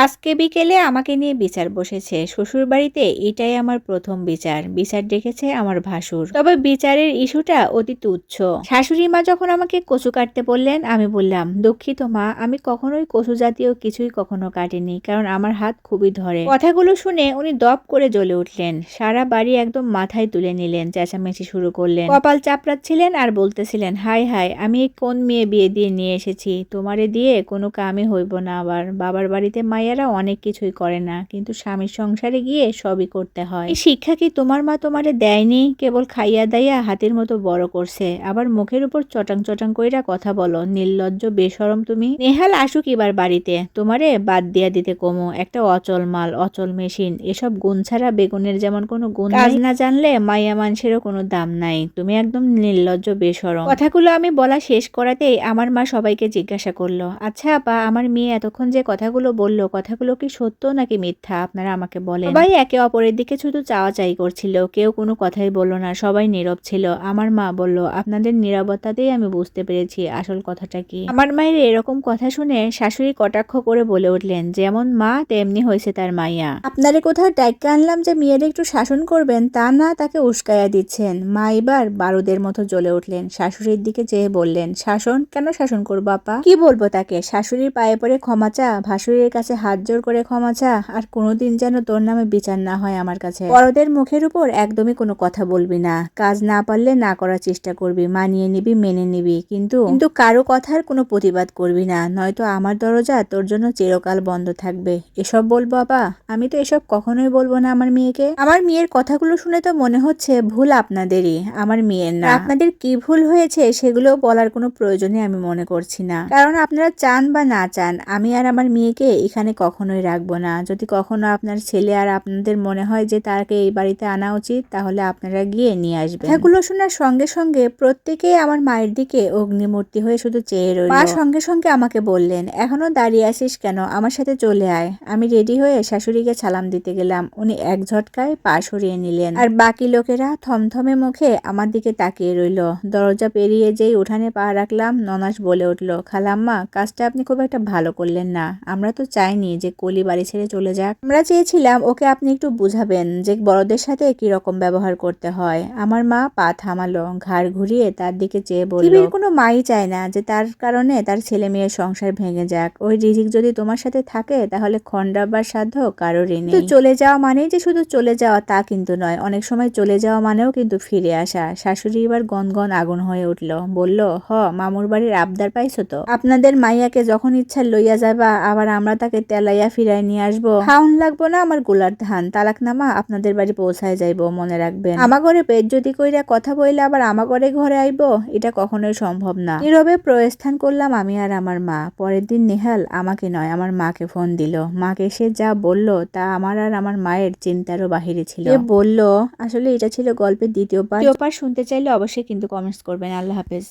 আজকে বিকেলে আমাকে নিয়ে বিচার বসেছে। শ্বশুরবাড়িতে এটাই আমার প্রথম বিচার। বিচার ডেকেছে আমার ভাসুর। তবে বিচারের ইস্যুটা অতি তুচ্ছ। শাশুড়ি মা যখন আমাকে কচু কাটতে বললেন, আমি বললাম, দুঃখিত মা, আমি কখনোই কচু জাতীয় কিছুই কখনো কাটিনি, কারণ আমার হাত খুবই ধরে। কথাগুলো শুনে উনি দপ করে জ্বলে উঠলেন। সারা বাড়ি একদম মাথায় তুলে নিলেন, চেঁচামেচি শুরু করলেন, কপাল চাপড়াচ্ছিলেন আর বলতেছিলেন, হায় হায়, আমি কোন মেয়ে বিয়ে দিয়ে নিয়ে এসেছি, তোমারে দিয়ে কোনো কামই হইব না। আবার বাবার বাড়িতে মায়েরা অনেক কিছুই করে না, কিন্তু স্বামীর সংসারে গিয়ে সবই করতে হয়। এই শিক্ষা কি তোমার মা তোমারে দেয়নি? কেবল খাইয়া দাইয়া হাতের মতো বড় করছে, আবার মুখের উপর চটাং চটাং কইরা কথা বলো। নির্লজ্জ বেশরম তুমি। নেহাল আসুক এবার বাড়িতে, তোমারে বাদ দিয়া দিতে কমো। একটা অচল মাল, অচল মেশিন। এসব গুণ ছাড়া বেগুনের যেমন কোনো গুণ কাজ না জানলে মাইয়া মানুষেরও কোনো দাম নাই। তুমি একদম নির্লজ্জ বেশরম। কথাগুলো আমি বলা শেষ করাতেই আমার মা সবাইকে জিজ্ঞাসা করলো, আচ্ছা আপা, আমার মেয়ে এতক্ষণ যে কথাগুলো বললো, কথাগুলো কি সত্য নাকি মিথ্যা, আপনারা আমাকে বলেন। সবাই একে অপরের দিকে শুধু চাওয়াচাই করছিল, কেউ কোনো কথাই বলল না, সবাই নীরব ছিল। আমার মা বলল, আপনাদের নীরবতাতেই আমি বুঝতে পেরেছি আসল কথাটা কি। আমার মায়ের এরকম কথা শুনে শাশুড়ি কটাক্ষ করে বলে উঠলেন, যেমন মা তেমনি হয়েছে তার মাইয়া। আপনারে কোথাও ডাইক্কা আনলাম যে মেয়ের একটু শাসন করবেন, তা না, তাকে উস্কাইয়া দিচ্ছেন। মা এবার বারুদের মতো জ্বলে উঠলেন। শাশুড়ির দিকে চেয়ে বললেন, শাসন কেন শাসন করবো আপা? কি বলবো তাকে? শাশুড়ির পায়ে পড়ে ক্ষমা চা, ভাসুরের কাছে হাত জোর করে ক্ষমা চা, আর কোনোদিন যেন তোর নামে বিচার না হয় আমার কাছে। বড়দের মুখের উপর একদমই কোনো কথা বলবি না, কাজ না পারলে না করার চেষ্টা করবি, মানিয়ে নিবি, মেনে নিবি, কিন্তু কারো কথার কোনো প্রতিবাদ করবি না, নয়তো আমার দরজা তোর জন্য চিরকাল বন্ধ থাকবে। এসব বলবো আপা? আমি তো এসব কখনোই বলবো না আমার মেয়েকে। আমার মেয়ের কথাগুলো শুনে তো মনে হচ্ছে ভুল আপনাদেরই, আমার মেয়ের না। আপনাদের কি ভুল হয়েছে সেগুলো বলার কোনো প্রয়োজনই আমি মনে করছি না, কারণ আপনারা চান বা না চান, আমি আর আমার মেয়েকে এখানে কখনোই রাখবো না। যদি কখনো আপনার ছেলে আর আপনাদের মনে হয় যে তাকে এই বাড়িতে আনা উচিত, তাহলে আপনারা গিয়ে নিয়ে আসবেন। কথাগুলো শোনার সঙ্গে সঙ্গে প্রত্যেকেই আমার মায়ের দিকে অগ্নিমূর্তি হয়ে শুধু চেয়ে রইল। মা সঙ্গে সঙ্গে আমাকে বললেন, এখনো দাঁড়িয়ে আসিস কেন, আমার সাথে চলে আয়। আমি রেডি হয়ে শাশুড়িকে সালাম দিতে গেলাম। উনি এক ঝটকায় পা সরিয়ে নিলেন, আর বাকি লোকেরা থমথমে মুখে আমার দিকে তাকিয়ে রইল। দরজা পেরিয়ে যেই উঠানে পা রাখলাম, ননাস বলে উঠল, খালাম্মা, কাজটা আপনি খুব একটা ভালো করলেন না। আমরা তো চাইনি যে কলি বাড়ি ছেড়ে চলে যাক, আমরা চেয়েছিলাম ওকে আপনি একটু বুঝাবেন যে বড়দের সাথে কি রকম ব্যবহার করতে হয়। আমার মা পা থামালো, ঘাড় ঘুরিয়ে তার দিকে চেয়ে বলল, পৃথিবীর কোনো মাই চায় না যে তার কারণে তার ছেলে মেয়ের সংসার ভেঙে যাক। ওই রিজিক যদি তোমার সাথে থাকে, তাহলে খণ্ডাবার সাধ্য কারোরই নেই। চলে যাওয়া মানেই যে শুধু চলে যাওয়া তা কিন্তু নয়, অনেক সময় চলে যাওয়া মানেও কিন্তু ফিরে আসা। শাশুড়ি এবার গনগন আগুন হয়ে উঠল, বলল, মামুর বাড়ির আবদার পাইছো তো? আপনাদের মাইয়াকে যখন ইচ্ছা লইয়া যাবা, আবার আমরা তাকে তেলাইয়া ফিরাই নিয়ে আসবো? খাউন লাগবো না আমার গোলার ধান, তালাকনামা আপনাদের বাড়ি পৌঁছায় যাইবো, মনে রাখবেন। আমা ঘরে পেট যদি কইরা কথা বইলে আবার আমা ঘরে আইবো, এটা কখনোই সম্ভব না। নীরবে প্রস্থান করলাম আমি আর আমার মা। পরের দিন নেহাল আমাকে নয়, আমার মাকে ফোন দিল। মাকে সে যা বলল তা আমার আর আমার মায়ের চিন্তারও বাহিরে ছিল। সে বলল, আসলে এটা ছিল গল্পের দ্বিতীয় পার্ট। শুনতে চাইলে অবশ্যই কিন্তু কমেন্টস করবেন। আল্লাহ হাফেজ।